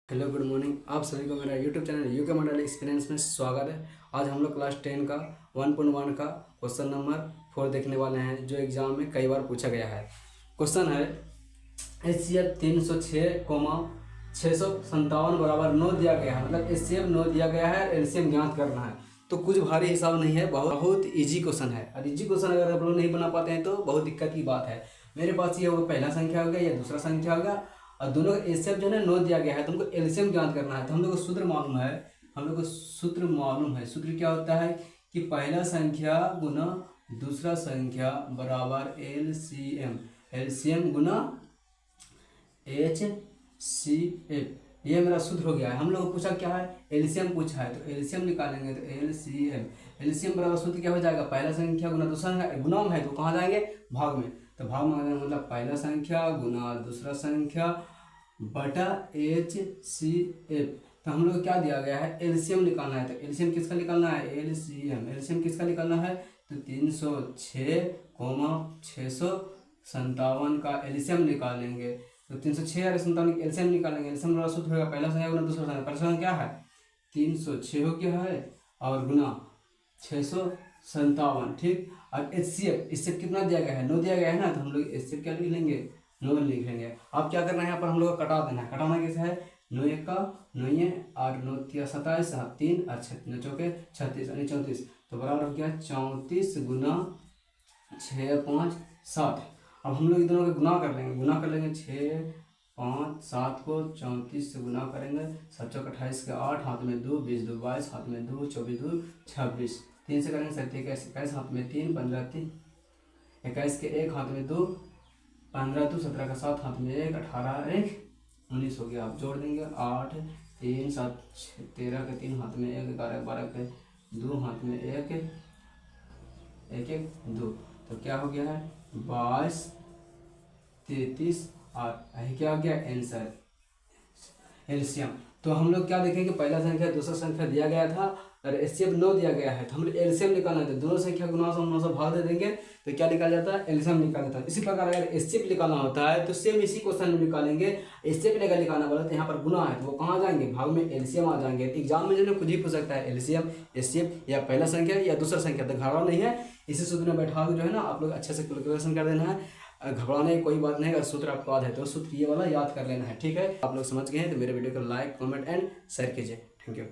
Hello good morning. आप सभी को मेरा YouTube channel UK model experience में स्वागत है। आज हम लोग क्लास 10 का 1.1 का क्वेश्चन नंबर 4 देखने वाले हैं, जो एग्जाम में कई बार पूछा गया है। क्वेश्चन है HCF 306,657 बराबर 9 दिया गया है। मतलब HCF 9 दिया गया है, एलसीएम ज्ञात करना है। तो कुछ भारी हिसाब नहीं है, बहुत इजी क्वेश्चन है। और इजी क्वेश्चन अगर आप लोग नहीं बना पाते हैं तो बहुत दिक्कत की बात है। मेरे पास ये वो पहला संख्या हो गया या दूसरा संख्या हो गया, और दोनों का एचसीएफ जो है ना 9 दिया गया है, तो हमको एलसीएम ज्ञात करना है। तो हम लोग को सूत्र मालूम है, सूत्र क्या होता है कि पहला संख्या गुना दूसरा संख्या बराबर एलसीएम, एलसीएम गुना HCF। ये मेरा सूत्र हो गया है। हम लोग को पूछा क्या है, एलसीएम पूछा है, तो एलसीएम निकालेंगे। तो एलसीएम बराबर सूत्र क्या हो जाएगा, पहला संख्या गुना दूसरा संख्या, गुना में है तो कहाँ जाएंगे, भाग में। तो भाग में मतलब पहला संख्या गुना दूसरा संख्या बटा HCF। तो हम लोग क्या दिया गया है, एलसीएम निकालना है। तो एलसीएम किसका निकालना है, एलसीएम किसका निकालना है, तो 306,657 का एलसीएम निकालेंगे। तो 306 और 57 एलसीएम निकालेंगे। एलसीएम वाला सूत्र होगा पहला संख्या गुना दूसरा संख्या। पहला संख्या क्या है, 306 हो गया है, और गुना 657, ठीक। अब HCF कितना दिया गया है, 9 दिया गया है ना, तो हम लोग HCF क्या लिख लेंगे, 9 लिख लेंगे। अब क्या करना है, यहाँ पर हम लोग को कटा देना है। कटाना कैसे है, 9 एक का 9 और 9 तिया 27, 3 और 9 चौके 36 यानी 34। तो बराबर हो गया 34 गुना 6 5 7। अब हम लोग दोनों को गुना कर लेंगे 6 5 7 को 34 से गुना करेंगे। 7 चौक 28 के 8, हाथ में 2, 20 2 22, हाथ में 2, 24 2 26। 3 से करेंगे 7 21, हाथ में 3, 15 3, 21 के 1, हाथ में 2, 15 2 17 का 7, हाथ में 1, 18 1 19 हो गया। आप जोड़ देंगे 8 3 7 13 के 3, हाथ में 1, 11 12 के 2, हाथ में 1 1 1 2। तो क्या हो गया है 22 33 और यही क्या हो गया आंसर, एलसीएम। तो हम लोग क्या देखेंगे, पहला संख्या दूसरा संख्या दिया गया था और एचसीएफ 9 दिया गया है, तो हम लोग एलसीएम निकालना है। दोनों संख्या को 9 से भाग दे देंगे तो क्या निकाल जाता है, एलसीएम निकाल जाता है। इसी प्रकार अगर एचसीएफ निकालना होता है तो सेम इसी क्वेश्चन में निकालेंगे। एचसीएफ अगर निकालना बोला तो यहाँ पर गुना है, तो वो कहाँ जाएंगे, भाग में एलसीएम आ जाएंगे। तो एग्जाम में जो है खुद ही पूछ सकता है एलसीएम एचसीएफ या पहला संख्या या दूसरा संख्या। तो घबराना नहीं है, इसी सूत्र में बैठा के जो है ना आप लोग अच्छे से कैलकुलेशन कर देना है। घबराने की कोई बात नहीं। अगर सूत्र आपको याद है तो सूत्र ये वाला याद कर लेना है, ठीक है। आप लोग समझ गए हैं तो मेरे वीडियो को लाइक कमेंट एंड शेयर कीजिए। Thank you.